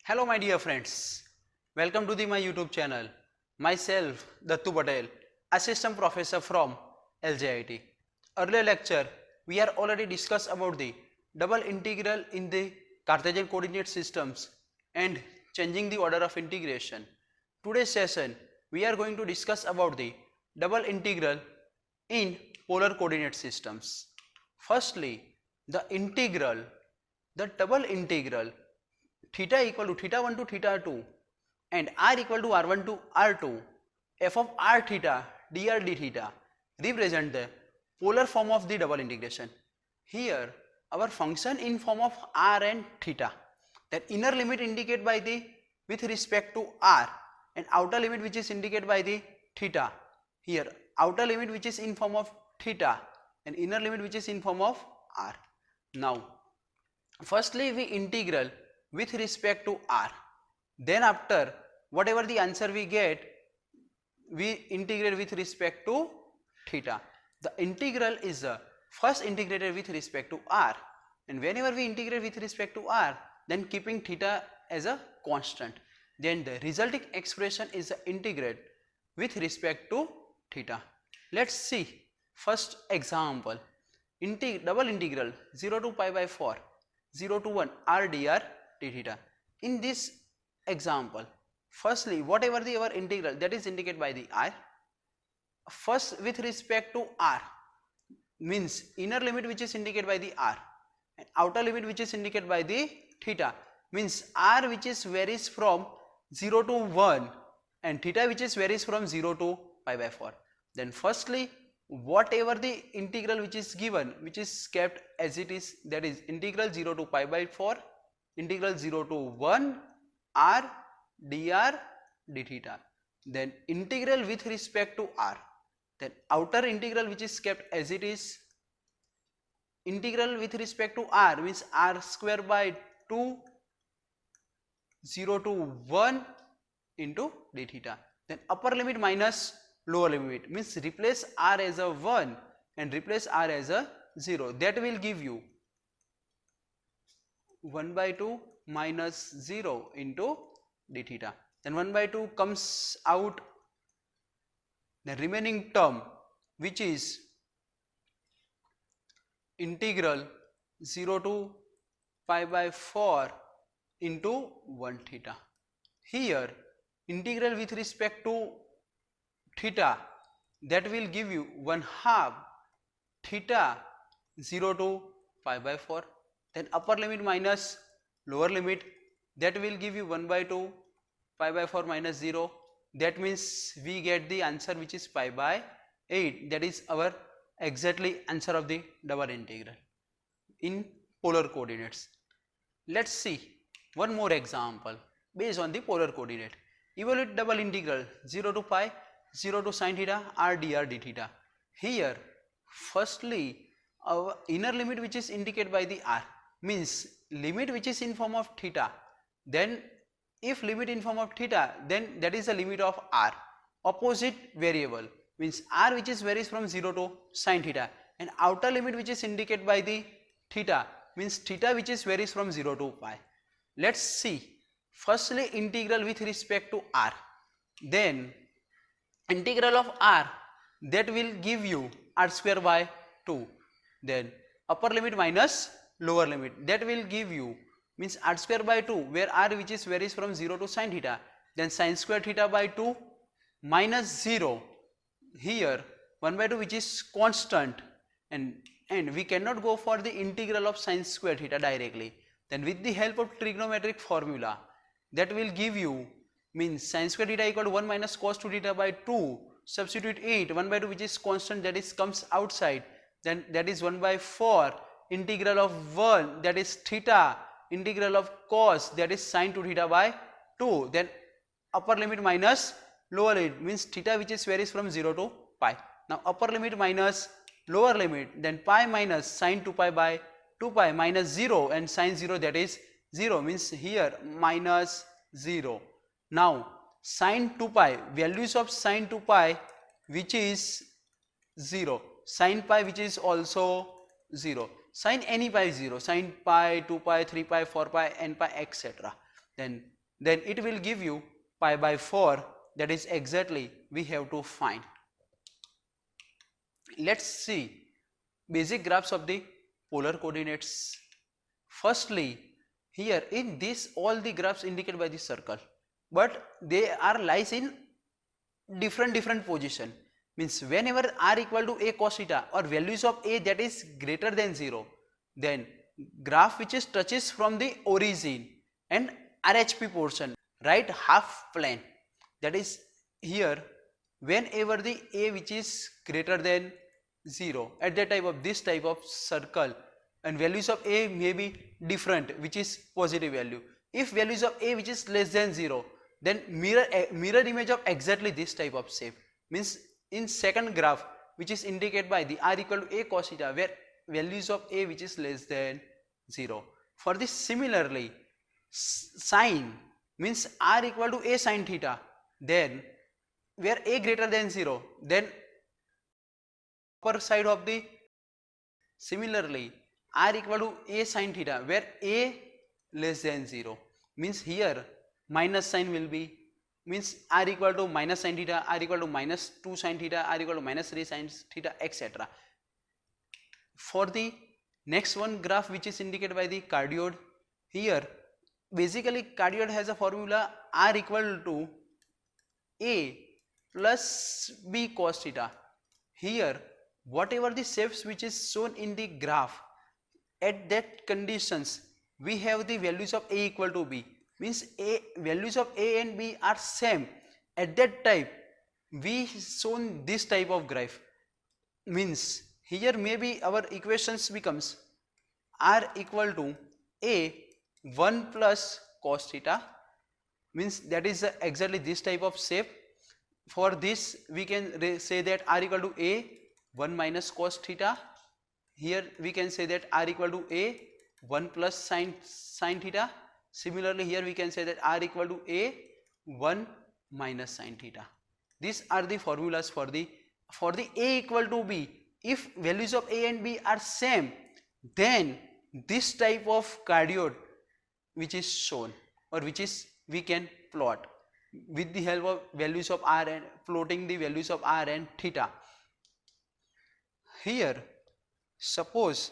Hello my dear friends, welcome to my YouTube channel. Myself Dattu Patel, Assistant Professor from LJIT. Earlier lecture we are already discussed about the double integral in the Cartesian coordinate systems and changing the order of integration. Today's session we are going to discuss about the double integral in polar coordinate systems. Firstly, the double integral theta equal to theta 1 to theta 2 and r equal to r1 to r2 f of r theta dr d theta represent the polar form of the double integration. Here our function in form of r and theta, that inner limit indicate by the with respect to r and outer limit which is indicated by the theta. Here outer limit which is in form of theta and inner limit which is in form of r. Now firstly we integral with respect to r, then after whatever the answer we get we integrate with respect to theta. The integral is first integrated with respect to r, and whenever we integrate with respect to r then keeping theta as a constant, then the resulting expression is integrate with respect to theta. Let's see first example. Double integral 0 to pi by 4 0 to 1 r dr d theta. In this example, firstly whatever the our integral that is indicated by the r, first with respect to r means inner limit which is indicated by the r and outer limit which is indicated by the theta, means r which is varies from 0 to 1 and theta which is varies from 0 to pi by 4. Then firstly whatever the integral which is given, which is kept as it is, that is integral 0 to pi by 4 integral 0 to 1 r dr d theta, then integral with respect to r, then outer integral which is kept as it is, integral with respect to r means r square by 2 0 to 1 into d theta, then upper limit minus lower limit means replace r as a 1 and replace r as a 0, that will give you 1 by 2 minus 0 into d theta, then 1 by 2 comes out, the remaining term which is integral 0 to pi by 4 into 1 theta. Here integral with respect to theta, that will give you 1/2 theta 0 to pi by 4, then upper limit minus lower limit, that will give you 1 by 2 pi by 4 minus 0, that means we get the answer which is pi by 8. That is our exactly answer of the double integral in polar coordinates. Let's see one more example based on the polar coordinate. Evaluate double integral 0 to pi 0 to sin theta r dr d theta. Here firstly our inner limit which is indicated by the r means limit which is in form of theta, then if limit in form of theta then that is the limit of r. Opposite variable means r which is varies from 0 to sin theta, and outer limit which is indicated by the theta means theta which is varies from 0 to pi. Let's see firstly integral with respect to r, then integral of r, that will give you r square by 2, then upper limit minus lower limit, that will give you means r square by 2 where r which is varies from 0 to sin theta, then sin square theta by 2 minus 0, here 1 by 2 which is constant, and we cannot go for the integral of sin square theta directly, then with the help of trigonometric formula that will give you means sin square theta equal to 1 minus cos 2 theta by 2, substitute 8, 1 by 2 which is constant, that is comes outside, then that is 1 by 4 integral of 1, that is theta, integral of cos, that is sin 2 theta by 2, then upper limit minus lower limit means theta which is varies from 0 to pi. Now upper limit minus lower limit, then pi minus sin 2 pi by 2 pi minus 0 and sin 0, that is 0, means here minus 0. Now sin 2 pi, values of sin 2 pi which is 0, sin pi which is also 0, sin any pi is 0, sin pi, 2 pi, 3 pi, 4 pi, n pi, etc. Then then it will give you pi by 4. That is exactly we have to find. Let's see basic graphs of the polar coordinates. Firstly, here in this all the graphs indicated by the circle, but they are lies in different position. Means whenever r equal to a cos theta or values of a that is greater than 0, then graph which is touches from the origin and RHP portion, right half plane, that is here whenever the a which is greater than 0 at that type of this type of circle, and values of a may be different which is positive value. If values of a which is less than 0, then mirror image of exactly this type of shape. Means in second graph which is indicated by the r equal to a cos theta where values of a which is less than 0. For this similarly sine means r equal to a sin theta, then where a greater than 0, then upper side of the similarly r equal to a sin theta where a less than 0, means here minus sign will be, means r equal to minus sin theta, r equal to minus 2 sin theta, r equal to minus 3 sin theta, etc. For the next one graph which is indicated by the cardioid, here basically cardioid has a formula r equal to a plus b cos theta. Here whatever the shapes which is shown in the graph, at that conditions we have the values of a equal to b, means a values of a and b are same, at that type we shown this type of graph. Means here maybe our equations becomes r equal to a 1 plus cos theta, means that is exactly this type of shape. For this we can say that r equal to a 1 minus cos theta, here we can say that r equal to a 1 plus sin theta. Similarly here we can say that r equal to a 1 minus sin theta. These are the formulas for the a equal to b. If values of a and b are same, then this type of cardioid which is shown or which is we can plot with the help of values of r and plotting the values of r and theta. Here suppose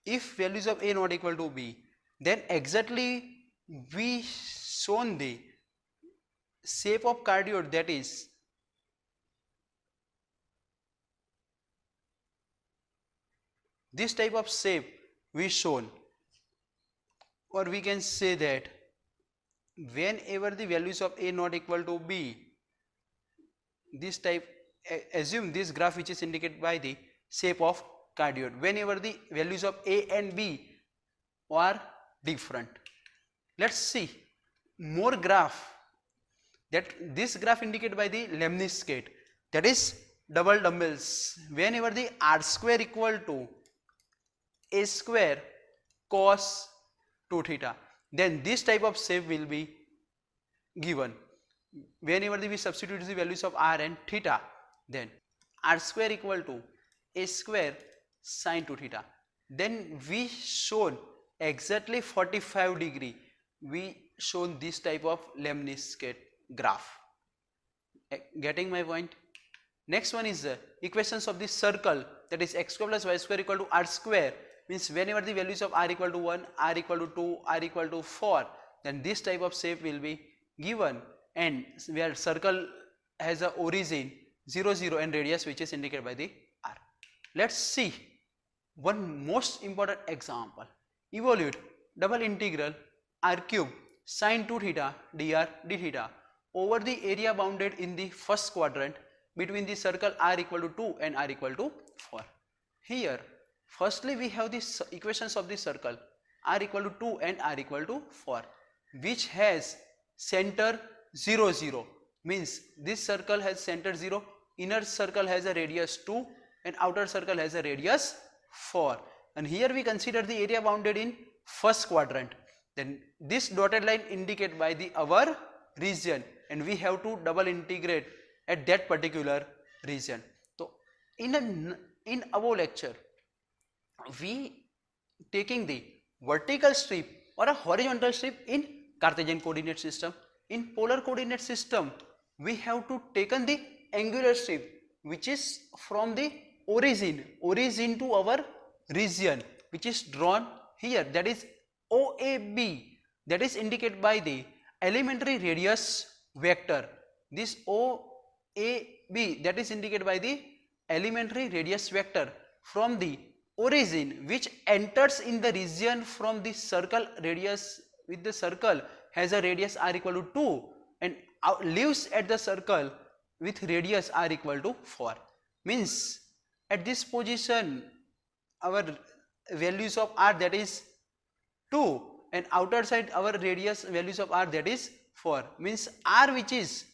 if values of a not equal to b, then exactly we shown the shape of cardioid, that is this type of shape we shown, or we can say that whenever the values of a not equal to b, this type, assume this graph which is indicated by the shape of cardioid whenever the values of a and b are different. Let's see more graph, that this graph indicated by the lemniscate, that is double dumbbells, whenever the r square equal to a square cos 2 theta, then this type of shape will be given. Whenever we substitute the values of r and theta, then r square equal to a square sin 2 theta, then we shown exactly 45 degree, we shown this type of lemniscate graph. Getting my point? Next one is equations of the circle, that is x square plus y square equal to r square, means whenever the values of r equal to 1, r equal to 2, r equal to 4, then this type of shape will be given, and where circle has a origin 0 0 and radius which is indicated by the r. Let's see one most important example. Evaluate double integral r cube sin 2 theta dr d theta over the area bounded in the first quadrant between the circle r equal to 2 and r equal to 4. Here firstly we have the equations of the circle r equal to 2 and r equal to 4, which has center 0 0, means this circle has center 0, inner circle has a radius 2 and outer circle has a radius 4, and here we consider the area bounded in first quadrant, then this dotted line indicate by the our region, and we have to double integrate at that particular region. So in our lecture we taking the vertical strip or a horizontal strip in Cartesian coordinate system. in polar coordinate system we have to taken the angular strip which is from the origin to our region, which is drawn here, that is OAB, that is indicated by the elementary radius vector. This OAB, that is indicated by the elementary radius vector from the origin which enters in the region from the circle radius, with the circle has a radius r equal to 2 and leaves at the circle with radius r equal to 4. Means at this position our values of r, that is 2, and outer side our radius values of r, that is 4. Means r which is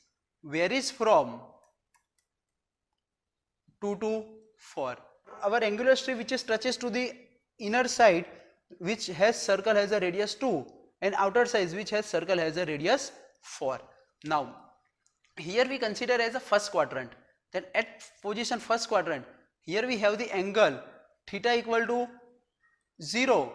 varies from 2 to 4. Our angular strip which is touches to the inner side which has circle has a radius 2 and outer side which has circle has a radius 4. Now here we consider as a first quadrant, that at position first quadrant here we have the angle theta equal to 0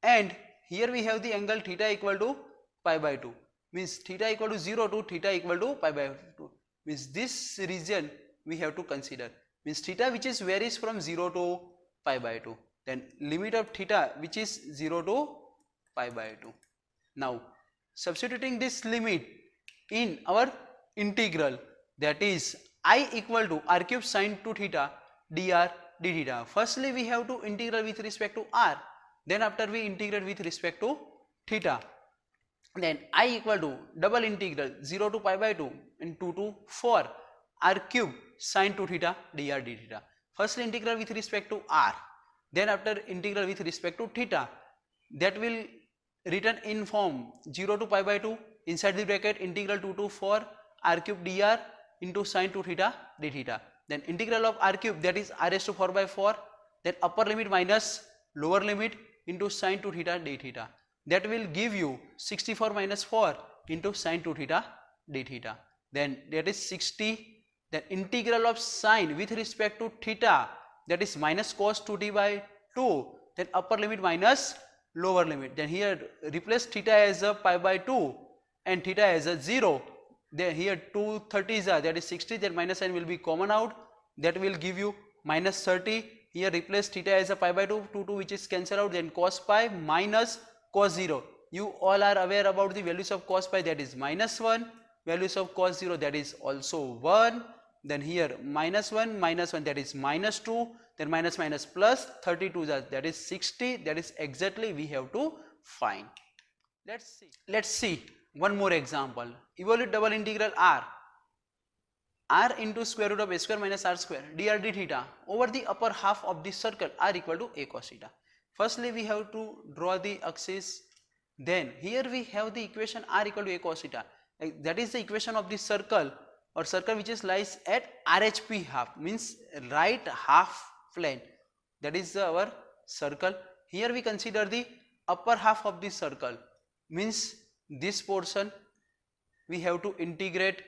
and here we have the angle theta equal to pi by 2. Means theta equal to 0 to theta equal to pi by 2. Means this region we have to consider. Means theta which is varies from 0 to pi by 2. Then limit of theta which is 0 to pi by 2. Now substituting this limit in our integral, that is I equal to r cube sine 2 theta dr d theta. Firstly we have to integral with respect to r, then after we integrate with respect to theta, then I equal to double integral 0 to pi by 2 and 2 to 4 r cube sine 2 theta dr d theta. Firstly integral with respect to r, then after integral with respect to theta, that will written in form 0 to pi by 2 inside the bracket integral 2 to 4 r cube dr into sine 2 theta d theta. Then integral of r cube, that is r raised to 4 by 4, then upper limit minus lower limit into sine 2 theta d theta. That will give you 64 minus 4 into sine 2 theta d theta. Then that is 60. Then integral of sine with respect to theta, that is minus cos 2t by 2, then upper limit minus lower limit. Then here replace theta as a pi by 2 and theta as a 0. Then here 2 30s are, that is 60, then minus sign will be common out, that will give you minus 30. Here replace theta as a pi by 2, 2 which is cancel out, then cos pi minus cos 0. You all are aware about the values of cos pi, that is minus 1, values of cos 0, that is also 1. Then here minus 1, that is minus 2, then minus minus plus 32, that is 60, that is exactly we have to find. Let's see one more example. Evaluate double integral r into square root of a square minus r square dr d theta over the upper half of the circle r equal to a cos theta. Firstly we have to draw the axis, then here we have the equation r equal to a cos theta, that is the equation of the circle or circle which is lies at RHP half, means right half plane, that is our circle. Here we consider the upper half of the circle, means this portion we have to integrate.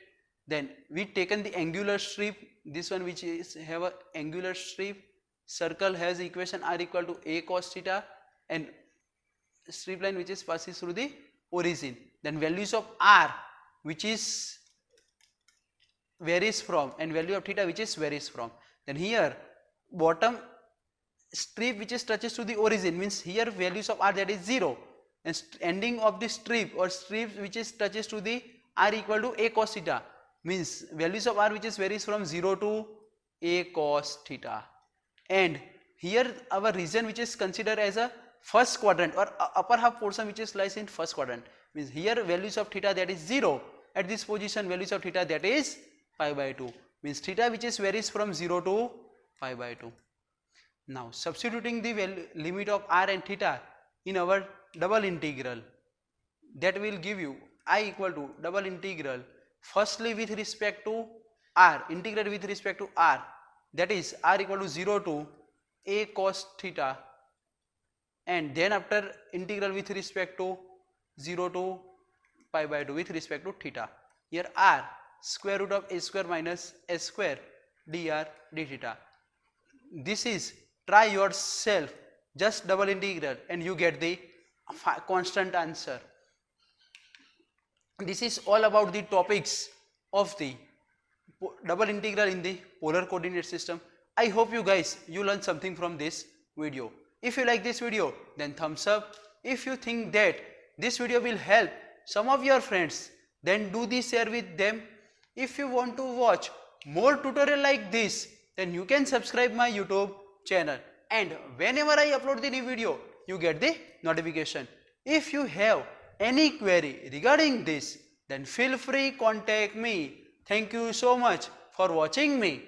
Then we taken the angular strip, this one which is have a angular strip, circle has equation r equal to a cos theta and strip line which is passes through the origin. Then values of r which is varies from and value of theta which is varies from. Then here bottom strip which is touches to the origin, means here values of r, that is 0, and ending of the strip or strip which is touches to the r equal to a cos theta, means values of r which is varies from 0 to a cos theta. And here our region which is considered as a first quadrant or upper half portion which is lies in first quadrant, means here values of theta, that is 0, at this position values of theta, that is pi by 2, means theta which is varies from 0 to pi by 2. Now substituting the limit of r and theta in our double integral, that will give you I equal to double integral firstly with respect to r, integrate with respect to r, that is r equal to 0 to a cos theta, and then after integral with respect to 0 to pi by 2 with respect to theta. Here r square root of a square minus a square dr d theta. This is, try yourself, just double integral and you get the constant answer. this is all about the topics of the double integral in the polar coordinate system. I hope you learned something from this video. If you like this video, then thumbs up. If you think that this video will help some of your friends, then do the share with them. If you want to watch more tutorial like this, then you can subscribe my YouTube channel, and whenever I upload the new video, you get the notification. If you have any query regarding this, then feel free contact me. Thank you so much for watching me.